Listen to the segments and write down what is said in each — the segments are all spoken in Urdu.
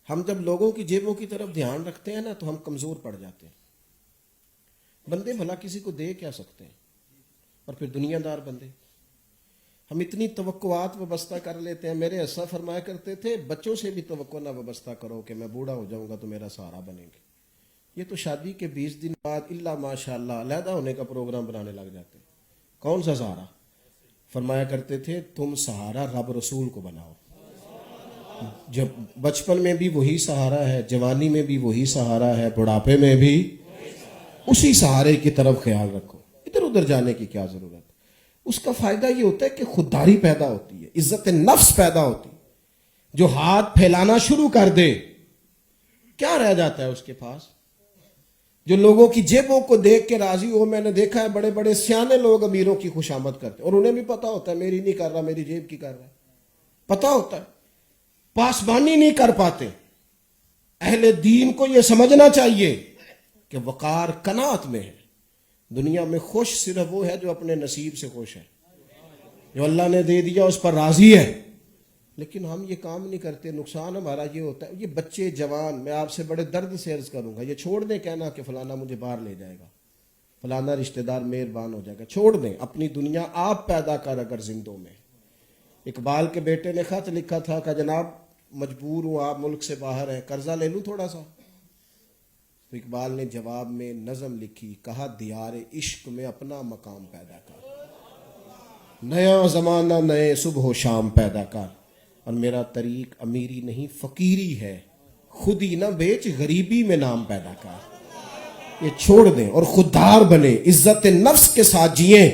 ہم جب لوگوں کی جیبوں کی طرف دھیان رکھتے ہیں نا تو ہم کمزور پڑ جاتے ہیں. بندے بھلا کسی کو دے کیا سکتے ہیں، اور پھر دنیا دار بندے. ہم اتنی توقعات وابستہ کر لیتے ہیں. میرے اسا فرمایا کرتے تھے بچوں سے بھی توقع نہ وابستہ کرو کہ میں بوڑھا ہو جاؤں گا تو میرا سہارا بنیں گے. یہ تو شادی کے 20 دن بعد اللہ ماشاء اللہ علیحدہ ہونے کا پروگرام بنانے لگ جاتے ہیں. کون سا سہارا؟ فرمایا کرتے تھے تم سہارا رب رسول کو بناؤ. جب بچپن میں بھی وہی سہارا ہے، جوانی میں بھی وہی سہارا ہے، بڑھاپے میں بھی اسی سہارے کی طرف خیال رکھو. ادھر ادھر جانے کی کیا ضرورت؟ اس کا فائدہ یہ ہوتا ہے کہ خودداری پیدا ہوتی ہے، عزت نفس پیدا ہوتی ہے. جو ہاتھ پھیلانا شروع کر دے کیا رہ جاتا ہے اس کے پاس؟ جو لوگوں کی جیبوں کو دیکھ کے راضی ہو. میں نے دیکھا ہے بڑے بڑے سیانے لوگ امیروں کی خوشامد کرتے ہیں اور انہیں بھی پتا ہوتا ہے میری نہیں کر رہا، میری جیب کی کر رہا ہے. پتا ہوتا ہے، پاسبانی نہیں کر پاتے. اہل دین کو یہ سمجھنا چاہیے کہ وقار قناعت میں ہے. دنیا میں خوش صرف وہ ہے جو اپنے نصیب سے خوش ہے، جو اللہ نے دے دیا اس پر راضی ہے. لیکن ہم یہ کام نہیں کرتے. نقصان ہمارا یہ ہوتا ہے. یہ بچے جوان، میں آپ سے بڑے درد سے عرض کروں گا، یہ چھوڑ دیں کہنا کہ فلانا مجھے باہر لے جائے گا، فلانا رشتہ دار مہربان ہو جائے گا. چھوڑ دیں. اپنی دنیا آپ پیدا کر. اگر زندوں میں اقبال کے بیٹے نے خط لکھا تھا کہ جناب مجبور ہوں، آپ ملک سے باہر ہیں، قرضہ لے لوں تھوڑا سا. تو اقبال نے جواب میں نظم لکھی، کہا دیار عشق میں اپنا مقام پیدا کر، نیا زمانہ نئے صبح و شام پیدا کر. اور میرا طریق امیری نہیں فقیری ہے، خود ہی نہ بیچ غریبی میں نام پیدا کر. یہ چھوڑ دیں اور خوددار بنے، عزت نفس کے ساتھ جئیں.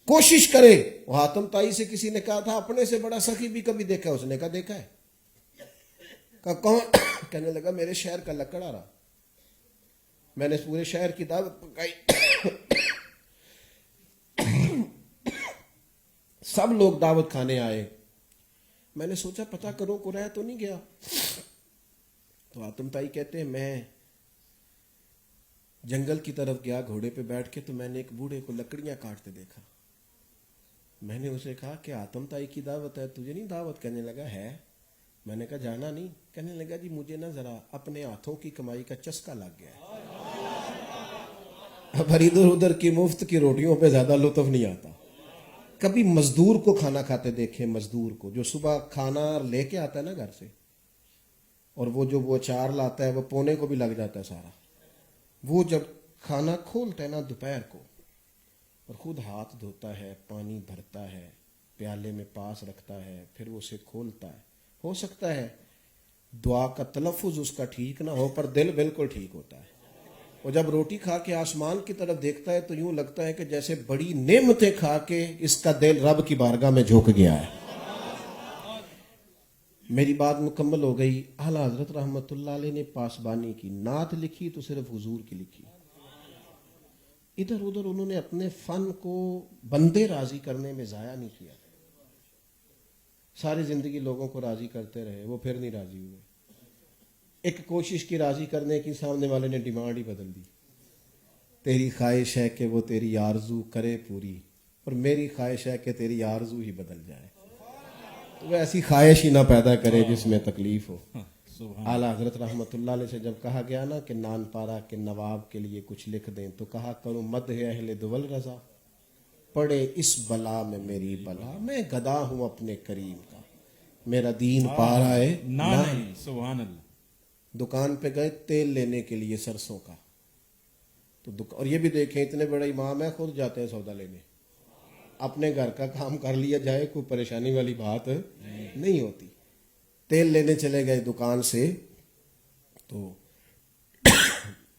کوشش کرے. وہ حاتم طائی سے کسی نے کہا تھا اپنے سے بڑا سخی بھی کبھی دیکھا ہے؟ اس نے کہا دیکھا ہے. کہا کون؟ کہنے لگا میرے شہر کا لکڑ آ رہا، میں نے پورے شہر کی دعوت پکائی، سب لوگ دعوت کھانے آئے. میں نے سوچا پتہ کروں کو رہ تو نہیں گیا. تو حاتم طائی کہتے ہیں میں جنگل کی طرف گیا گھوڑے پہ بیٹھ کے، تو میں نے ایک بوڑھے کو لکڑیاں کاٹتے دیکھا. میں نے اسے کہا کہ حاتم طائی کی دعوت ہے، تجھے نہیں دعوت؟ کہنے لگا ہے. میں نے کہا جانا نہیں؟ کہنے لگا جی مجھے نا ذرا اپنے ہاتھوں کی کمائی کا چسکا لگ گیا ہے، اب ادھر ادھر کی مفت کی روٹیوں پہ زیادہ لطف نہیں آتا. کبھی مزدور کو کھانا کھاتے دیکھیں، مزدور کو جو صبح کھانا لے کے آتا ہے نا گھر سے، اور وہ جو وہ اچار لاتا ہے وہ پونے کو بھی لگ جاتا ہے سارا. وہ جب کھانا کھولتا ہے نا دوپہر کو اور خود ہاتھ دھوتا ہے، پانی بھرتا ہے، پیالے میں پاس رکھتا ہے، پھر وہ اسے کھولتا ہے. ہو سکتا ہے دعا کا تلفظ اس کا ٹھیک نہ ہو پر دل بالکل ٹھیک ہوتا ہے. اور جب روٹی کھا کے آسمان کی طرف دیکھتا ہے تو یوں لگتا ہے کہ جیسے بڑی نعمتیں کھا کے اس کا دل رب کی بارگاہ میں جھک گیا ہے. میری بات مکمل ہو گئی. اعلیٰ حضرت رحمت اللہ علیہ نے پاسبانی کی نعت لکھی تو صرف حضور کی لکھی. ادھر ادھر انہوں نے اپنے فن کو بندے راضی کرنے میں ضائع نہیں کیا. ساری زندگی لوگوں کو راضی کرتے رہے، وہ پھر نہیں راضی ہوئے. ایک کوشش کی راضی کرنے کی، سامنے والے نے ڈیمانڈ ہی بدل دی. تیری خواہش ہے کہ وہ تیری آرزو کرے پوری، اور میری خواہش ہے کہ تیری آرزو ہی بدل جائے. تو وہ ایسی خواہش ہی نہ پیدا کرے جس میں تکلیف ہو. اعلیٰ حضرت رحمت اللہ علیہ سے جب کہا گیا نا کہ نان پارا کے نواب کے لیے کچھ لکھ دیں، تو کہا کروں مدح اہل دول رضا، پڑے اس بلا میں میری بلا، میں گدا ہوں اپنے کریم کا، میرا دین پارا ہے نان. سبحان اللہ. دکان پہ گئے تیل لینے کے لیے سرسوں کا، تو اور یہ بھی دیکھیں اتنے بڑے امام ہیں خود جاتے ہیں سودا لینے. اپنے گھر کا کام کر لیا جائے کوئی پریشانی والی بات نہیں ہوتی. تیل لینے چلے گئے دکان سے، تو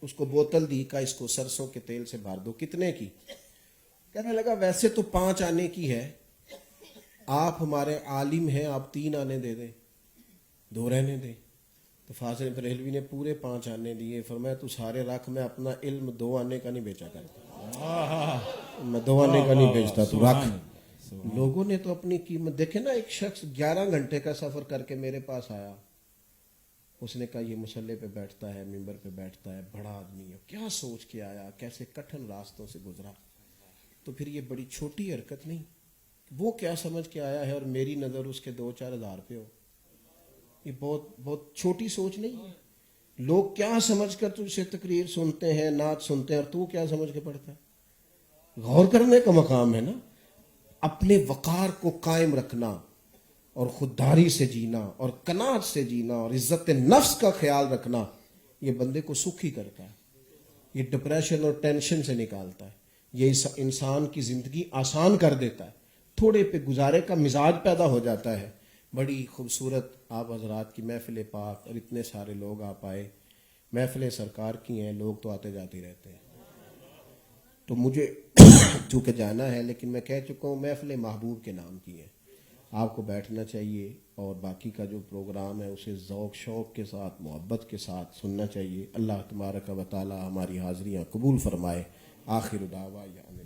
اس کو بوتل دی، کا اس کو سرسوں کے تیل سے بھر دو. کتنے کی؟ کہنے لگا ویسے تو 5 آنے کی ہے، آپ ہمارے عالم ہیں، آپ 3 آنے دے دیں، 2 رہنے دیں. تو فاضل بریلوی نے پورے 5 آنے دیے. فرمایا تو سارے رکھ، میں اپنا علم 2 آنے کا نہیں بیچا کرتا، میں 2 آنے کا نہیں بیچتا، تو رکھ. لوگوں نے تو اپنی قیمت دیکھے نا. ایک شخص 11 گھنٹے کا سفر کر کے میرے پاس آیا، اس نے کہا یہ مصلے پہ بیٹھتا ہے، ممبر پہ بیٹھتا ہے، بڑا آدمی ہے، کیا سوچ کے آیا، کیسے کٹھن راستوں سے گزرا. تو پھر یہ بڑی چھوٹی حرکت نہیں، وہ کیا سمجھ کے آیا ہے اور میری نظر اس کے 2-4 ہزار پہ ہو. یہ بہت بہت چھوٹی سوچ نہیں ہے. لوگ کیا سمجھ کر تجھ سے تقریر سنتے ہیں، نعت سنتے ہیں، اور تو کیا سمجھ کے پڑھتا ہے؟ غور کرنے کا مقام ہے نا. اپنے وقار کو قائم رکھنا اور خودداری سے جینا اور قناعت سے جینا اور عزت نفس کا خیال رکھنا، یہ بندے کو سکھی کرتا ہے. یہ ڈپریشن اور ٹینشن سے نکالتا ہے. یہ انسان کی زندگی آسان کر دیتا ہے. تھوڑے پہ گزارے کا مزاج پیدا ہو جاتا ہے. بڑی خوبصورت آپ حضرات کی محفل پاک، اور اتنے سارے لوگ آپ آئے. محفلیں سرکار کی ہیں، لوگ تو آتے جاتے رہتے ہیں. تو مجھے چونکہ جانا ہے، لیکن میں کہہ چکا ہوں محفل محبوب کے نام کی ہے. آپ کو بیٹھنا چاہیے اور باقی کا جو پروگرام ہے اسے ذوق شوق کے ساتھ، محبت کے ساتھ سننا چاہیے. اللہ تبارک و تعالی ہماری حاضریاں قبول فرمائے. آخر دعوانا